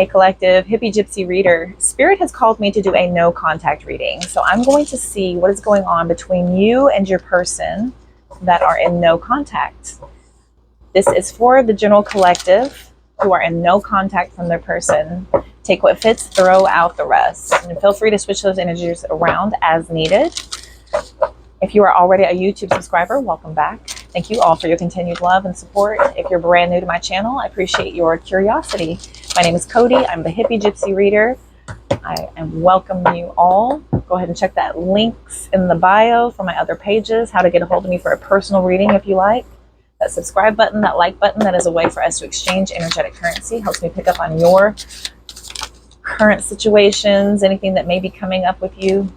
Hey collective, hippie gypsy reader. Spirit has called me to do a no contact reading. So I'm going to see what is going on between you and your person that are in no contact. This is for the general collective who are in no contact from their person. Take what fits, throw out the rest. And feel free to switch those energies around as needed. If you are already a YouTube subscriber, welcome back. Thank you all for your continued love and support. If you're brand new to my channel, I appreciate your curiosity. My name is Cody. I'm the hippie gypsy reader. I am welcoming you all. Go ahead and check that links in the bio for my other pages, how to get a hold of me for a personal reading if you like. That subscribe button, that like button, that is a way for us to exchange energetic currency. Helps me pick up on your current situations, anything that may be coming up with you.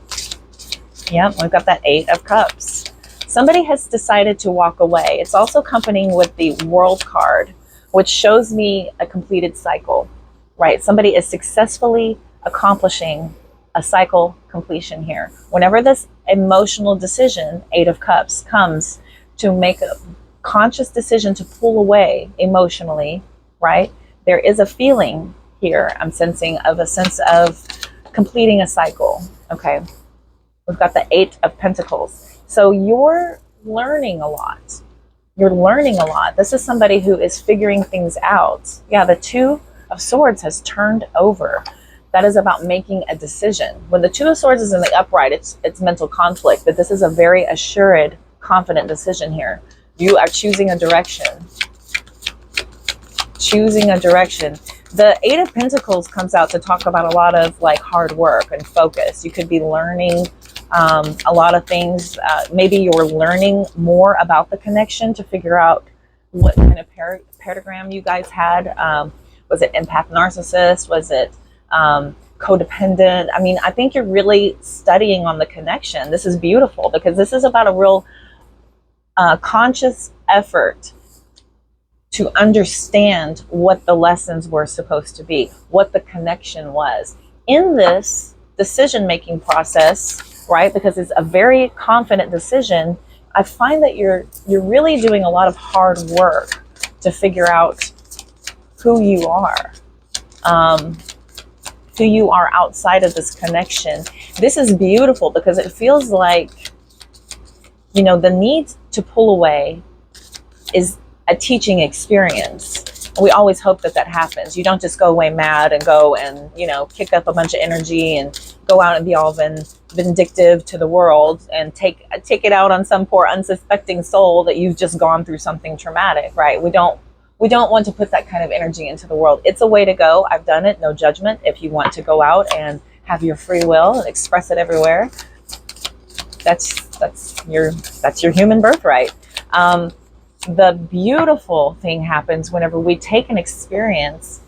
Yep, we've got that 8 of Cups. Somebody has decided to walk away. It's also accompanying with the World card, which shows me a completed cycle, right? Somebody is successfully accomplishing a cycle completion here. Whenever this emotional decision, 8 of Cups, comes to make a conscious decision to pull away emotionally, right? There is a feeling here I'm sensing of a sense of completing a cycle, okay? We've got the 8 of Pentacles. So you're learning a lot. You're learning a lot. This is somebody who is figuring things out. Yeah, the 2 of Swords has turned over. That is about making a decision. When the 2 of Swords is in the upright, it's mental conflict, but this is a very assured, confident decision here. You are choosing a direction. Choosing a direction. The 8 of Pentacles comes out to talk about a lot of like hard work and focus. You could be learning a lot of things. Maybe you're learning more about the connection to figure out what kind of pentagram you guys had. Was it empath narcissist? Was it codependent? I mean, I think you're really studying on the connection. This is beautiful because this is about a real conscious effort to understand what the lessons were supposed to be, what the connection was. In this decision-making process, right, because it's a very confident decision, I find that you're really doing a lot of hard work to figure out who you are outside of this connection. This is beautiful because it feels like, you know, the need to pull away is a teaching experience. We always hope that that happens. You don't just go away mad and go and, you know, kick up a bunch of energy and go out and be all vindictive to the world and take it out on some poor unsuspecting soul that you've just gone through something traumatic, right? We don't want to put that kind of energy into the world. It's a way to go. I've done it. No judgment. If you want to go out and have your free will and express it everywhere, that's your human birthright. The beautiful thing happens whenever we take an experience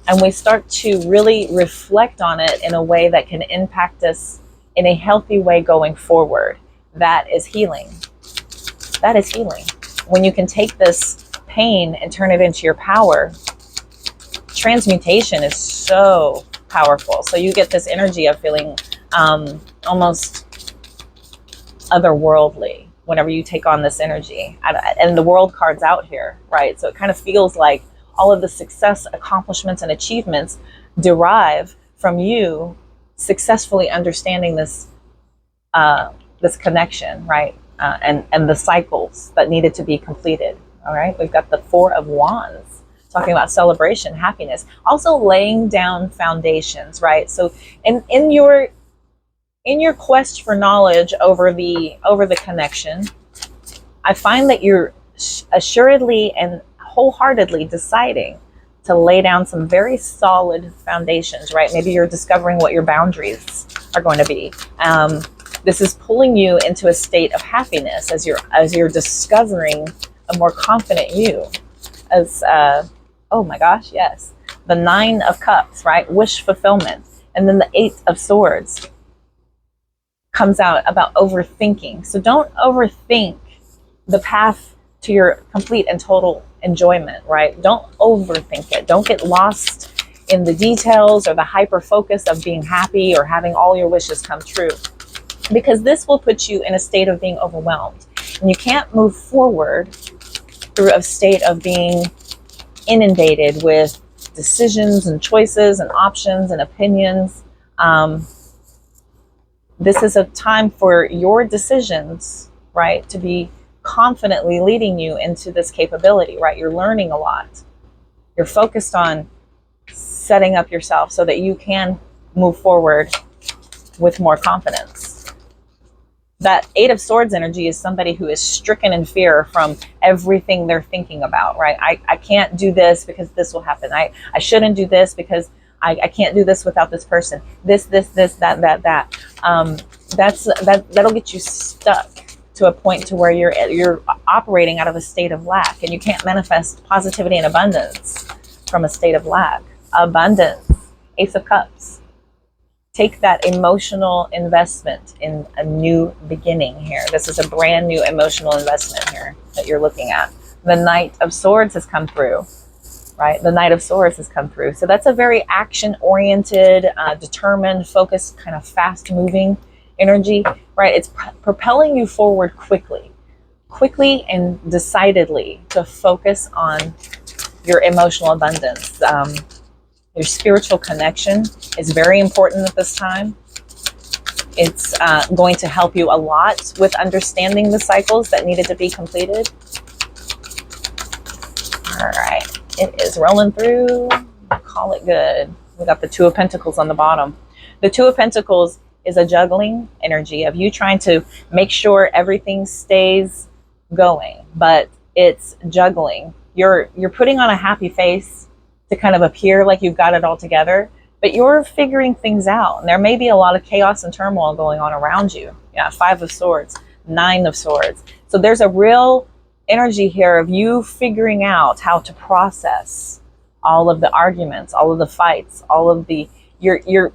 and we start to really reflect on it in a way that can impact us in a healthy way going forward. That is healing. That is healing. When you can take this pain and turn it into your power, transmutation is so powerful. So you get this energy of feeling almost otherworldly whenever you take on this energy. And the World card's out here, right? So it kind of feels like all of the success, accomplishments, and achievements derive from you successfully understanding this this connection, right? And the cycles that needed to be completed. All right, we've got the 4 of Wands talking about celebration, happiness, also laying down foundations, right? So in your quest for knowledge over the connection, I find that you're assuredly and wholeheartedly deciding to lay down some very solid foundations, right? Maybe you're discovering what your boundaries are going to be. This is pulling you into a state of happiness as you're discovering a more confident you. As oh my gosh, yes, the 9 of Cups, right? Wish fulfillment, and then the 8 of Swords comes out about overthinking. So don't overthink the path to your complete and total enjoyment, right? Don't overthink it. Don't get lost in the details or the hyper focus of being happy or having all your wishes come true, because this will put you in a state of being overwhelmed, and you can't move forward through a state of being inundated with decisions and choices and options and opinions. This is a time for your decisions, right, to be confidently leading you into this capability, right? You're learning a lot. You're focused on setting up yourself so that you can move forward with more confidence. That Eight of Swords energy is somebody who is stricken in fear from everything they're thinking about, right? I can't do this because this will happen. I shouldn't do this because I can't do this without this person. This, that. That'll get you stuck to a point to where you're operating out of a state of lack, and you can't manifest positivity and abundance from a state of lack. Abundance, Ace of Cups. Take that emotional investment in a new beginning here. This is a brand new emotional investment here that you're looking at. The Knight of Swords has come through, right? The Knight of Swords has come through. So that's a very action-oriented, determined, focused, kind of fast-moving energy, right? It's propelling you forward quickly and decidedly to focus on your emotional abundance. Your spiritual connection is very important at this time. It's going to help you a lot with understanding the cycles that needed to be completed. All right, it is rolling through. Call it good. We got the Two of Pentacles on the bottom. The Two of Pentacles is a juggling energy of you trying to make sure everything stays going, but it's juggling. You're putting on a happy face to kind of appear like you've got it all together, but you're figuring things out. And there may be a lot of chaos and turmoil going on around you. Yeah, Five of Swords, Nine of Swords. So there's a real energy here of you figuring out how to process all of the arguments, all of the fights, all of the, you're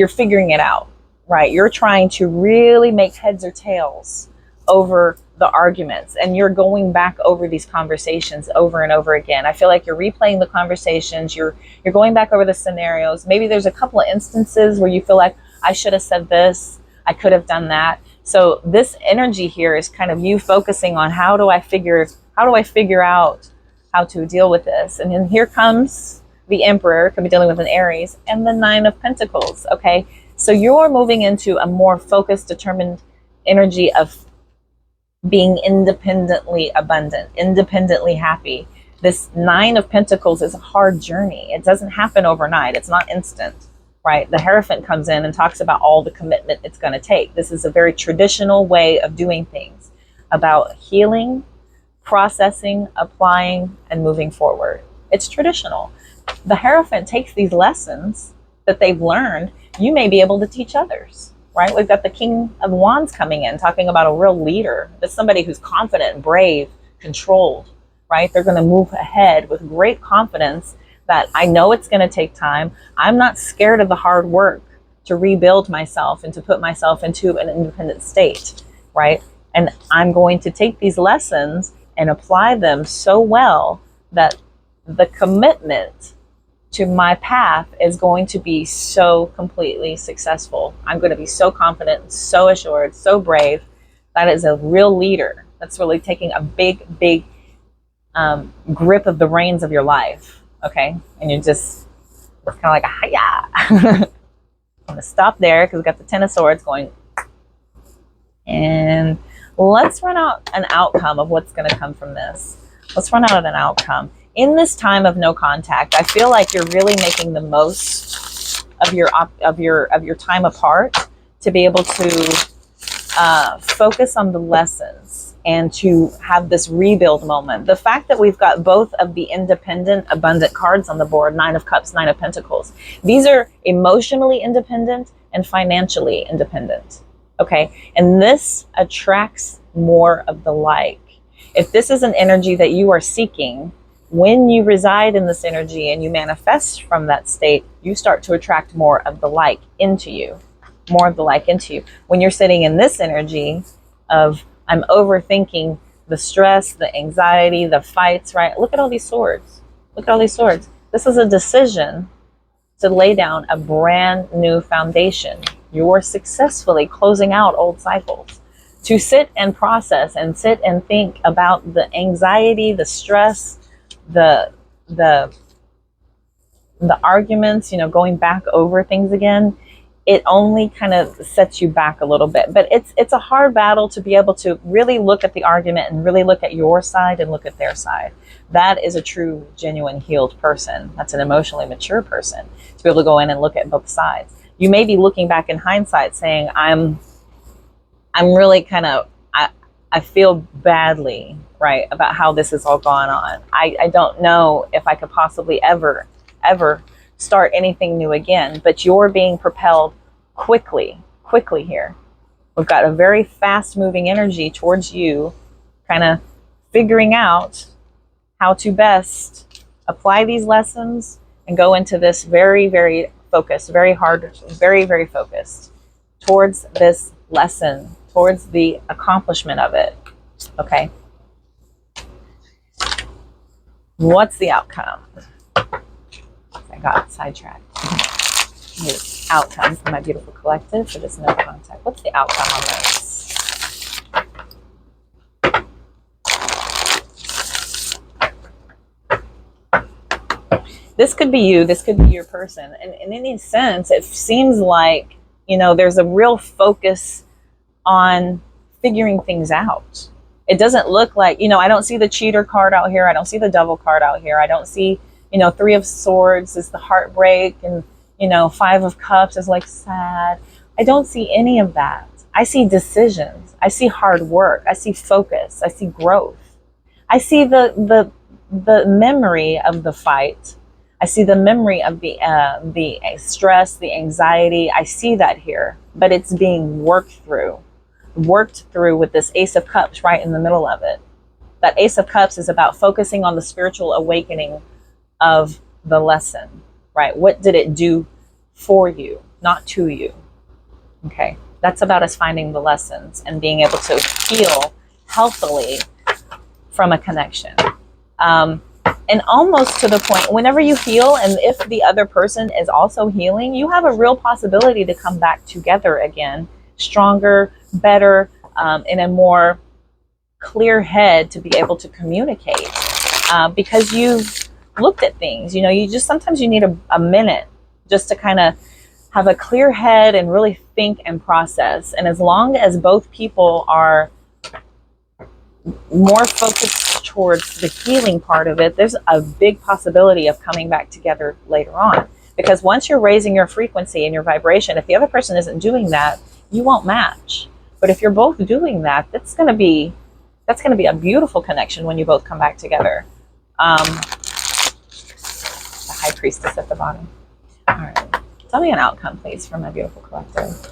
figuring it out, right? You're trying to really make heads or tails over the arguments, and you're going back over these conversations over and over again. I feel like you're replaying the conversations, you're going back over the scenarios. Maybe there's a couple of instances where you feel like, I should have said this, I could have done that. So this energy here is kind of you focusing on how do I figure out how to deal with this. And then here comes the Emperor, could be dealing with an Aries, and the Nine of Pentacles. Okay, so you're moving into a more focused, determined energy of being independently abundant, independently happy. This Nine of Pentacles is a hard journey. It doesn't happen overnight. It's not instant, right? The Hierophant comes in and talks about all the commitment it's going to take. This is a very traditional way of doing things, about healing, processing, applying, and moving forward. It's traditional. The Hierophant takes these lessons that they've learned. You may be able to teach others. Right? We've got the King of Wands coming in, talking about a real leader. That's somebody who's confident, brave, controlled, right? They're going to move ahead with great confidence that I know it's going to take time. I'm not scared of the hard work to rebuild myself and to put myself into an independent state, right? And I'm going to take these lessons and apply them so well that the commitment to my path is going to be so completely successful. I'm going to be so confident, so assured, so brave. That is a real leader. That's really taking a big grip of the reins of your life. Okay, and you're just kind of like, hi-ya. I'm going to stop there because we've got the Ten of Swords going. And let's run out an outcome of what's going to come from this. Let's run out an outcome. In this time of no contact, I feel like you're really making the most of your time apart to be able to focus on the lessons and to have this rebuild moment. The fact that we've got both of the independent, abundant cards on the board, Nine of Cups, Nine of Pentacles. These are emotionally independent and financially independent. Okay, and this attracts more of the like. If this is an energy that you are seeking, when you reside in this energy and you manifest from that state, you start to attract more of the like into you, more of the like into you. When you're sitting in this energy of, I'm overthinking the stress, the anxiety, the fights, right? Look at all these swords. Look at all these swords. This is a decision to lay down a brand new foundation. You're successfully closing out old cycles. To sit and process and sit and think about the anxiety, the stress, the the arguments, you know, going back over things again, it only kind of sets you back a little bit. But it's a hard battle to be able to really look at the argument and really look at your side and look at their side. That is a true, genuine, healed person. That's an emotionally mature person, to be able to go in and look at both sides. You may be looking back in hindsight saying, I'm really kind of, I feel badly, right, about how this has all gone on. I don't know if I could possibly ever start anything new again, but you're being propelled quickly here. We've got a very fast moving energy towards you, kind of figuring out how to best apply these lessons and go into this very, very focused, very hard, very, very focused towards this lesson, towards the accomplishment of it. Okay. What's the outcome? I got sidetracked. Outcome for my beautiful collective for this no contact. What's the outcome on this? This could be you. This could be your person. And in any sense, it seems like, you know, there's a real focus on figuring things out. It doesn't look like, you know, I don't see the cheater card out here. I don't see the devil card out here. I don't see, you know, 3 of Swords is the heartbreak, and, you know, 5 of Cups is like sad. I don't see any of that. I see decisions. I see hard work. I see focus. I see growth. I see the memory of the fight. I see the memory of the stress, the anxiety. I see that here, but it's being worked through with this Ace of Cups right in the middle of it. That Ace of Cups is about focusing on the spiritual awakening of the lesson, right? What did it do for you, not to you? Okay, that's about us finding the lessons and being able to heal healthily from a connection. And almost to the point, whenever you heal, and if the other person is also healing, you have a real possibility to come back together again, stronger, better, in a more clear head to be able to communicate, because you've looked at things. You know, you just, sometimes you need a minute just to kind of have a clear head and really think and process. And as long as both people are more focused towards the healing part of it, there's a big possibility of coming back together later on. Because once you're raising your frequency and your vibration, if the other person isn't doing that, you won't match. But if you're both doing that, that's going to be a beautiful connection when you both come back together. The High Priestess at the bottom. All right. Tell me an outcome, please, for my beautiful collective.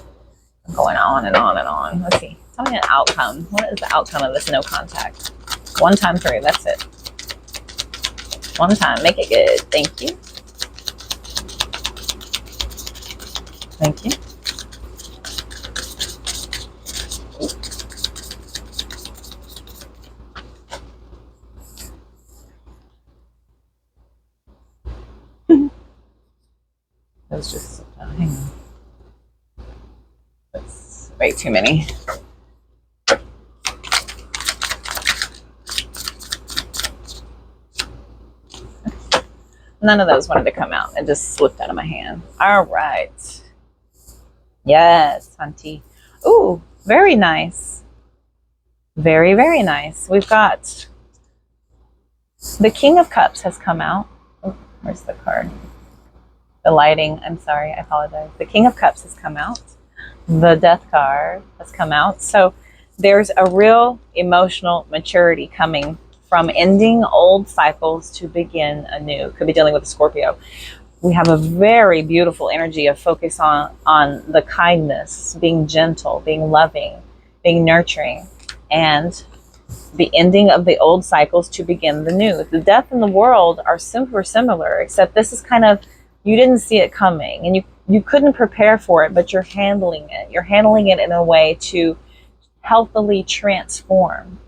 I'm going on and on and on. Let's see. Tell me an outcome. What is the outcome of this no contact? 1 time through. That's it. 1 time. Make it good. Thank you. Thank you. That was just, hang on. That's way too many. None of those wanted to come out. It just slipped out of my hand. All right. Yes, Hunty. Ooh, very nice. Very, very nice. We've got the King of Cups has come out. Oh, where's the card? The lighting. I'm sorry. I apologize. The King of Cups has come out. The Death card has come out. So there's a real emotional maturity coming from ending old cycles to begin anew. Could be dealing with a Scorpio. We have a very beautiful energy of focus on the kindness, being gentle, being loving, being nurturing, and the ending of the old cycles to begin the new. The death and the world are super similar, except this is kind of, you didn't see it coming and you couldn't prepare for it, but you're handling it. You're handling it in a way to healthily transform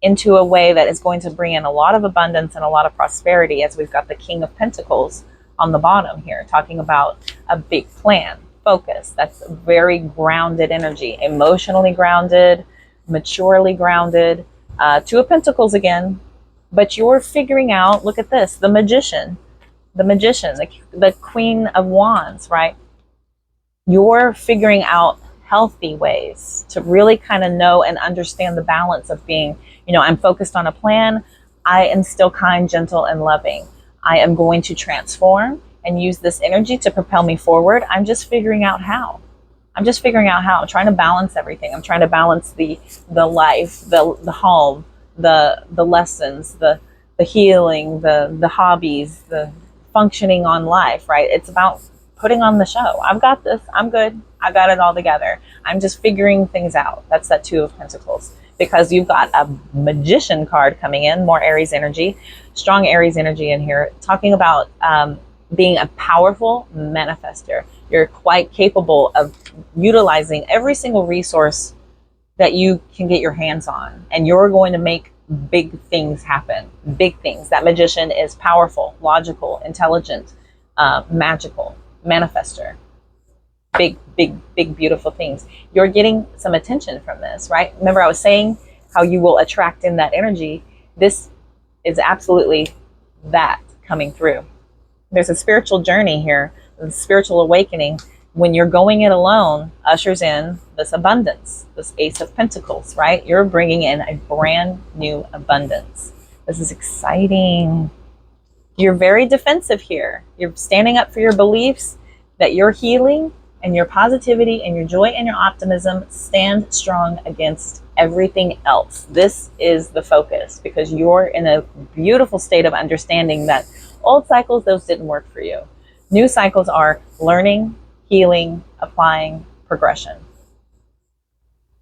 into a way that is going to bring in a lot of abundance and a lot of prosperity, as we've got the King of Pentacles on the bottom here, talking about a big plan, focus. That's very grounded energy, emotionally grounded, maturely grounded. 2 of Pentacles again, but you're figuring out, look at this, the Magician. the Magician, the Queen of Wands, right? You're figuring out healthy ways to really kind of know and understand the balance of being, you know, I'm focused on a plan. I am still kind, gentle, and loving. I am going to transform and use this energy to propel me forward. I'm just figuring out how. I'm just figuring out how. I'm trying to balance everything. I'm trying to balance the life, the home, the lessons, the healing, the hobbies, the functioning on life, right? It's about putting on the show. I've got this. I'm good. I got it all together. I'm just figuring things out. That's that Two of Pentacles. Because you've got a Magician card coming in, more Aries energy, strong Aries energy in here, talking about being a powerful manifester. You're quite capable of utilizing every single resource that you can get your hands on. And you're going to make big things happen. Big things. That Magician is powerful, logical, intelligent, magical, manifester. Big, beautiful things. You're getting some attention from this, right? Remember I was saying how you will attract in that energy. This is absolutely that coming through. There's a spiritual journey here, a spiritual awakening. When you're going it alone, ushers in this abundance, this Ace of Pentacles, right? You're bringing in a brand new abundance. This is exciting. You're very defensive here. You're standing up for your beliefs, that you're healing, and your positivity and your joy and your optimism stand strong against everything else. This is the focus, because you're in a beautiful state of understanding that old cycles, those didn't work for you. New cycles are learning, healing, applying, progression.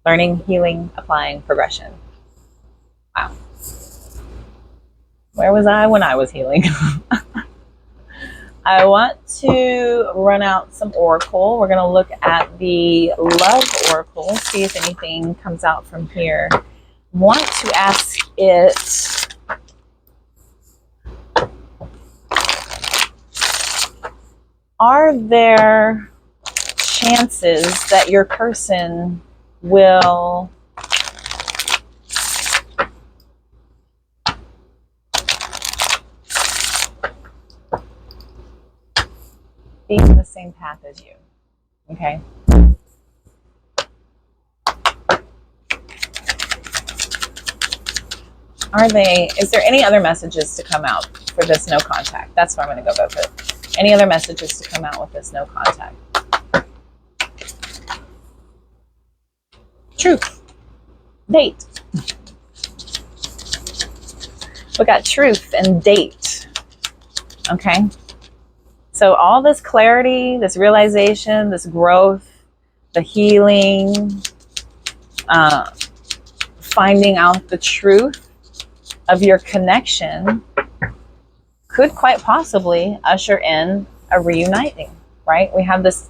Learning, healing, applying, progression. Wow. Where was I when I was healing? I want to run out some oracle. We're going to look at the love oracle, see if anything comes out from here. Want to ask it, are there chances that your person will be on the same path as you? Okay. Are they, is there any other messages to come out for this no contact? That's what I'm going to go with. Any other messages to come out with this no contact? Truth. Date. We got truth and date. Okay. So all this clarity, this realization, this growth, the healing, finding out the truth of your connection could quite possibly usher in a reuniting, right? We have this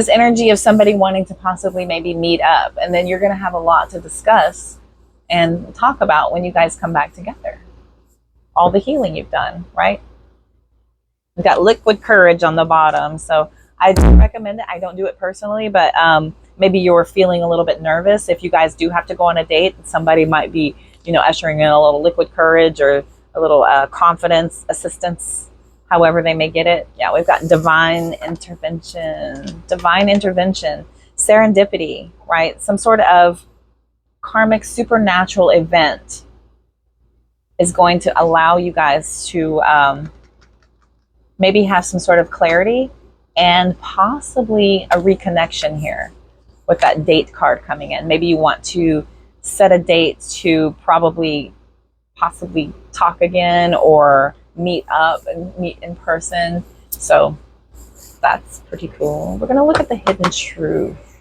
energy of somebody wanting to possibly maybe meet up, and then you're going to have a lot to discuss and talk about when you guys come back together. All the healing you've done, right? We've got liquid courage on the bottom. So I do recommend it. I don't do it personally, but maybe you're feeling a little bit nervous. If you guys do have to go on a date, somebody might be, you know, ushering in a little liquid courage or a little confidence, assistance, however they may get it. Yeah, we've got divine intervention, serendipity, right? Some sort of karmic supernatural event is going to allow you guys to maybe have some sort of clarity and possibly a reconnection here with that date card coming in. Maybe you want to set a date to possibly talk again or meet up and meet in person. So that's pretty cool. We're going to look at the hidden truth.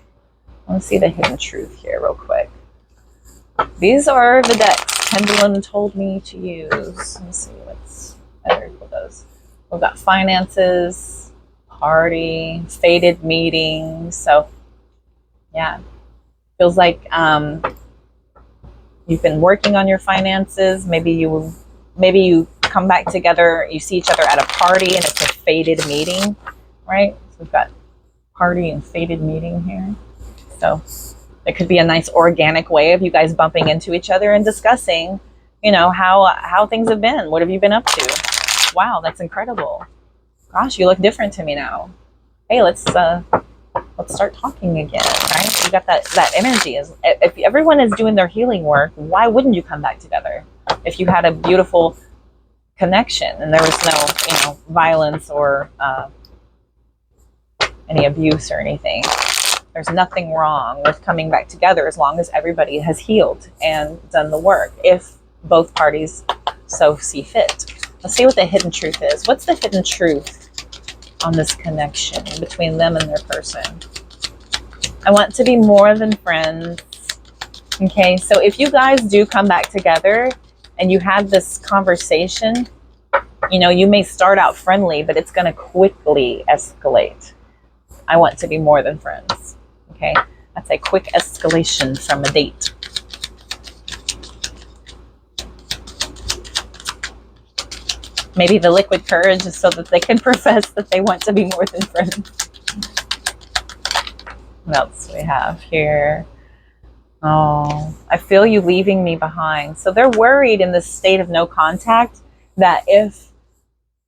I want to see the hidden truth here real quick. These are the decks Pendulum told me to use. Let me see what's better for those. We've got finances, party, fated meetings. So yeah, feels like you've been working on your finances. Maybe you come back together, you see each other at a party and it's a fated meeting, right? So we've got party and fated meeting here. So it could be a nice organic way of you guys bumping into each other and discussing, you know, how things have been. What have you been up to? Wow, that's incredible. Gosh, you look different to me now. Hey, let's start talking again, right? You got that energy. If everyone is doing their healing work, why wouldn't you come back together? If you had a beautiful connection and there was no, violence or any abuse or anything. There's nothing wrong with coming back together as long as everybody has healed and done the work, if both parties so see fit. Let's see what the hidden truth is. What's the hidden truth on this connection between them and their person? I want to be more than friends. Okay, so if you guys do come back together and you have this conversation, you may start out friendly, but it's going to quickly escalate. I want to be more than friends. Okay, that's a quick escalation from a date. Maybe the liquid courage is so that they can profess that they want to be more than friends. What else do we have here? Oh, I feel you leaving me behind. So they're worried in this state of no contact that if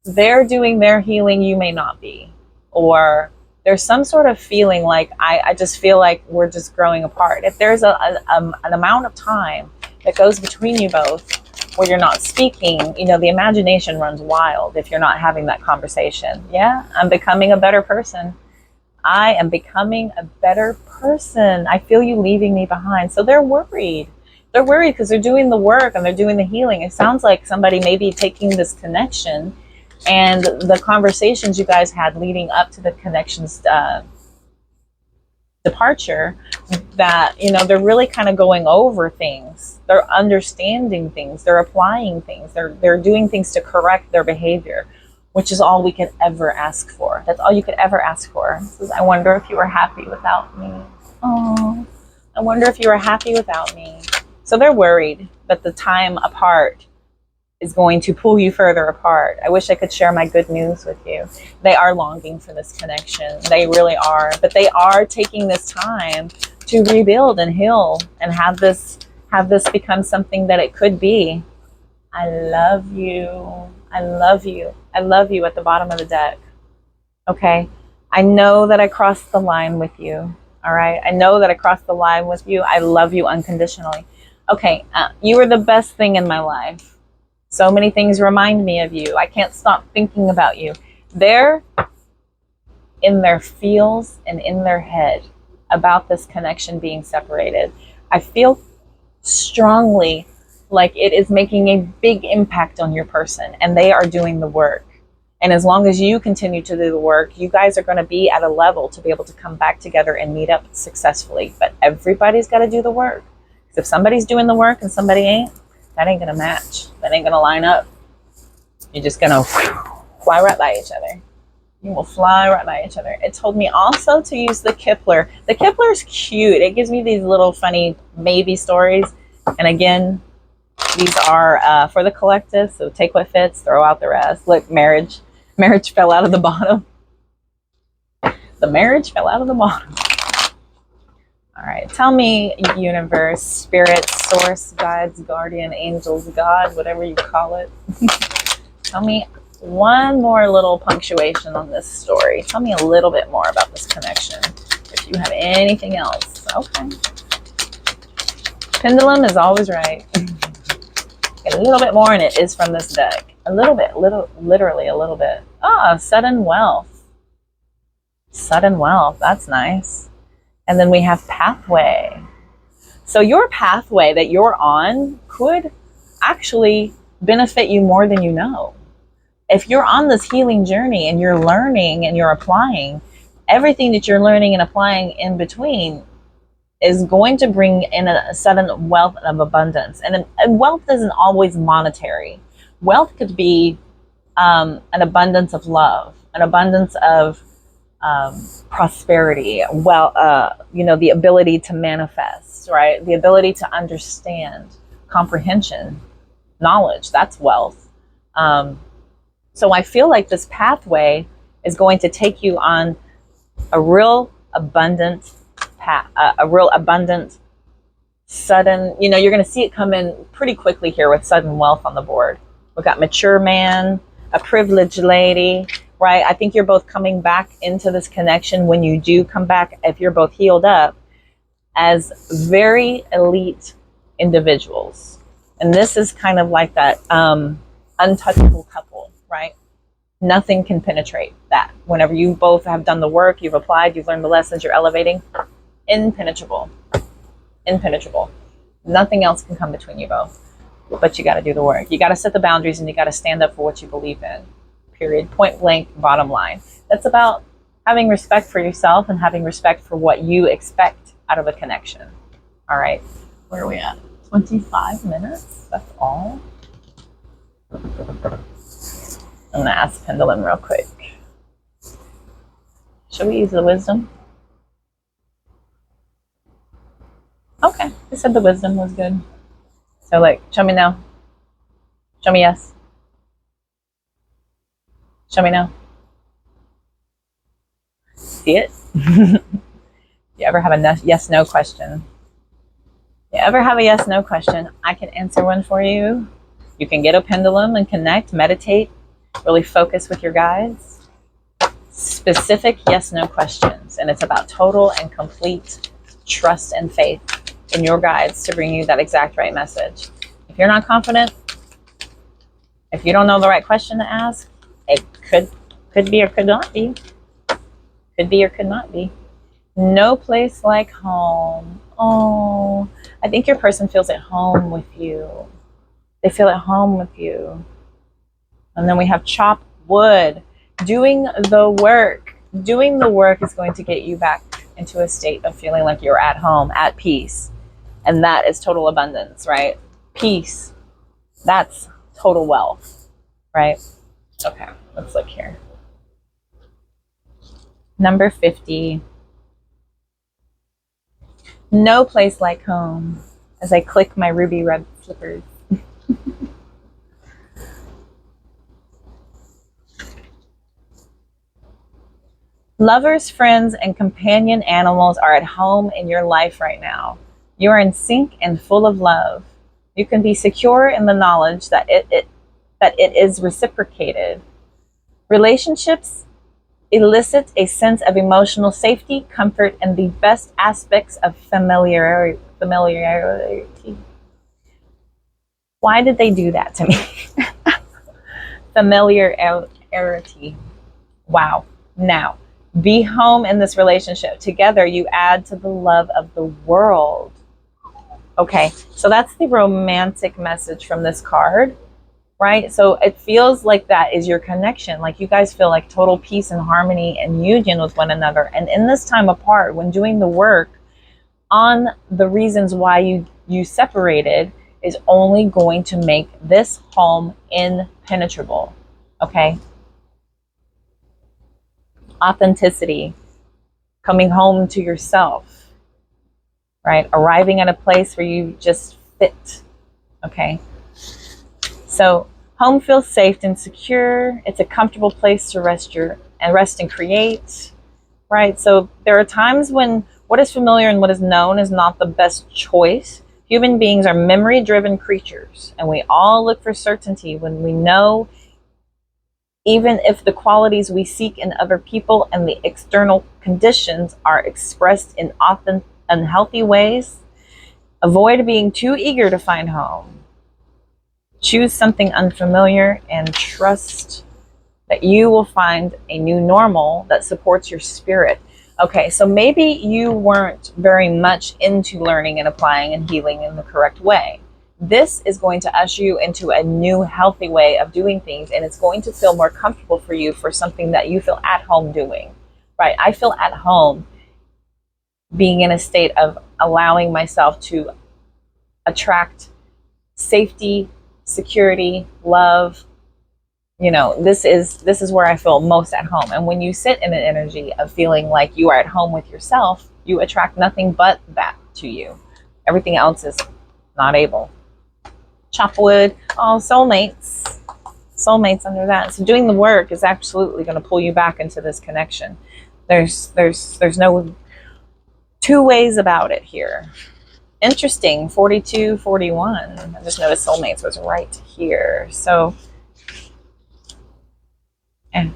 they're doing their healing, you may not be. Or there's some sort of feeling like, I just feel like we're just growing apart. If there's an amount of time that goes between you both where you're not speaking, the imagination runs wild if you're not having that conversation. Yeah, I'm becoming a better person. I am becoming a better person. I feel you leaving me behind. So they're worried. They're worried because they're doing the work and they're doing the healing. It sounds like somebody may be taking this connection and the conversations you guys had leading up to the connection's departure, that, they're really kind of going over things. They're understanding things. They're applying things. They're doing things to correct their behavior, which is all we could ever ask for. That's all you could ever ask for. It says, I wonder if you were happy without me. Oh, I wonder if you were happy without me. So they're worried that the time apart is going to pull you further apart. I wish I could share my good news with you. They are longing for this connection. They really are. But they are taking this time to rebuild and heal and have this become something that it could be. I love you. I love you. I love you at the bottom of the deck. Okay? I know that I crossed the line with you. All right? I know that I crossed the line with you. I love you unconditionally. Okay, you are the best thing in my life. So many things remind me of you. I can't stop thinking about you. They're in their feels and in their head about this connection being separated. I feel strongly like it is making a big impact on your person, and they are doing the work. And as long as you continue to do the work, you guys are going to be at a level to be able to come back together and meet up successfully. But everybody's got to do the work. Because if somebody's doing the work and somebody ain't, that ain't gonna match. That ain't gonna line up. You're just gonna fly right by each other. You will fly right by each other. It told me also to use the Kipler. The Kipler's cute. It gives me these little funny maybe stories. And again, these are for the collective. So take what fits, throw out the rest. Look, marriage fell out of the bottom. The marriage fell out of the bottom. All right, tell me, universe, spirit, source, guides, guardian, angels, God, whatever you call it. Tell me one more little punctuation on this story. Tell me a little bit more about this connection. If you have anything else. Okay. Pendulum is always right. A little bit more, and it is from this deck. A little bit, literally a little bit. Ah, sudden wealth. Sudden wealth, that's nice. And then we have pathway. So your pathway that you're on could actually benefit you more than you know. If you're on this healing journey and you're learning and you're applying, everything that you're learning and applying in between is going to bring in a sudden wealth of abundance. And wealth isn't always monetary. Wealth could be an abundance of love, an abundance of prosperity, the ability to manifest, right? The ability to understand, comprehension, knowledge, that's wealth. So I feel like this pathway is going to take you on a real abundant path, sudden, you're going to see it come in pretty quickly here with sudden wealth on the board. We've got mature man, a privileged lady, right? I think you're both coming back into this connection when you do come back, if you're both healed up, as very elite individuals. And this is kind of like that untouchable couple, right? Nothing can penetrate that. Whenever you both have done the work, you've applied, you've learned the lessons, you're elevating, impenetrable. Impenetrable. Nothing else can come between you both. But you got to do the work. You got to set the boundaries, and you got to stand up for what you believe in. Period. Point blank, bottom line. That's about having respect for yourself and having respect for what you expect out of a connection. All right. Where are we at? 25 minutes? That's all? I'm going to ask Pendulum real quick. Should we use the wisdom? Okay. They said the wisdom was good. So, like, show me no. Show me yes. Show me no. See it? You ever have a yes-no question? You ever have a yes-no question? I can answer one for you. You can get a pendulum and connect, meditate, really focus with your guides. Specific yes-no questions. And it's about total and complete trust and faith in your guides to bring you that exact right message. If you're not confident, if you don't know the right question to ask, it could be or could not be. Could be or could not be. No place like home. Oh, I think your person feels at home with you. They feel at home with you. And then we have chop wood. Doing the work. Doing the work is going to get you back into a state of feeling like you're at home, at peace. And that is total abundance, right? Peace. That's total wealth, right? Okay, let's look here. Number 50. No place like home. As I click my ruby red slippers. Lovers, friends, and companion animals are at home in your life right now. You are in sync and full of love. You can be secure in the knowledge that it is reciprocated. Relationships elicit a sense of emotional safety, comfort, and the best aspects of familiarity. Why did they do that to me? Familiarity. Wow. Now, be home in this relationship. Together, you add to the love of the world. Okay, so that's the romantic message from this card, right? So it feels like that is your connection. Like you guys feel like total peace and harmony and union with one another. And in this time apart, when doing the work on the reasons why you separated, is only going to make this home impenetrable. Okay? Authenticity. Coming home to yourself. Right? Arriving at a place where you just fit. Okay? So home feels safe and secure. It's a comfortable place to rest and create. Right? So there are times when what is familiar and what is known is not the best choice. Human beings are memory-driven creatures, and we all look for certainty when we know, even if the qualities we seek in other people and the external conditions are expressed in often unhealthy ways. Avoid being too eager to find home. Choose something unfamiliar and trust that you will find a new normal that supports your spirit. Okay, so maybe you weren't very much into learning and applying and healing in the correct way. This is going to usher you into a new healthy way of doing things, and it's going to feel more comfortable for you for something that you feel at home doing, right? I feel at home being in a state of allowing myself to attract safety, security, love. You know, this is where I feel most at home. And when you sit in an energy of feeling like you are at home with yourself, you attract nothing but that to you. Everything else is not able. Chop wood. Oh, soulmates. Soulmates under that. So doing the work is absolutely going to pull you back into this connection. There's no two ways about it here. Interesting. 42, 41. I just noticed soulmates was right here. So And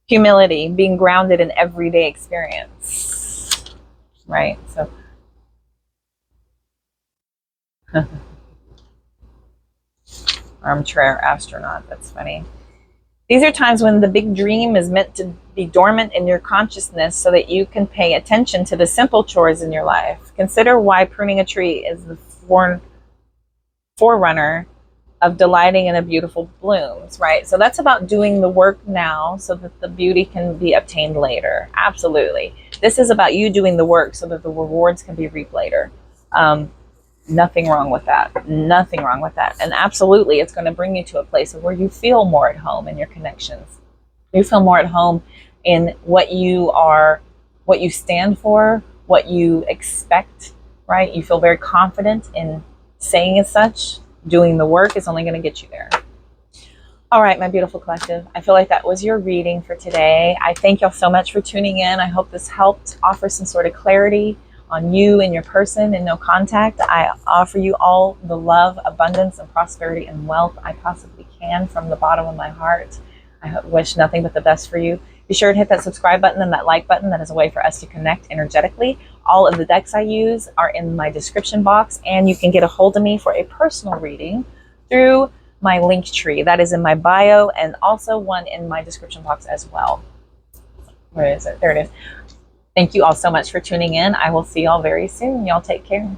humility, being grounded in everyday experience, right? So armchair astronaut, that's funny. These are times when the big dream is meant to be dormant in your consciousness so that you can pay attention to the simple chores in your life. Consider why pruning a tree is the forerunner of delighting in a beautiful blooms, right? So that's about doing the work now so that the beauty can be obtained later. Absolutely. This is about you doing the work so that the rewards can be reaped later. Nothing wrong with that. Nothing wrong with that. And absolutely, it's going to bring you to a place where you feel more at home in your connections. You feel more at home in what you are, what you stand for, what you expect, right? You feel very confident in saying as such. Doing the work is only going to get you there. All right, my beautiful collective. I feel like that was your reading for today. I thank y'all so much for tuning in. I hope this helped offer some sort of clarity on you and your person in no contact. I offer you all the love, abundance, and prosperity and wealth I possibly can from the bottom of my heart. I wish nothing but the best for you. Be sure to hit that subscribe button and that like button. That is a way for us to connect energetically. All of the decks I use are in my description box, and you can get a hold of me for a personal reading through my link tree. That is in my bio, and also one in my description box as well. Where is it? There it is. Thank you all so much for tuning in. I will see y'all very soon. Y'all take care.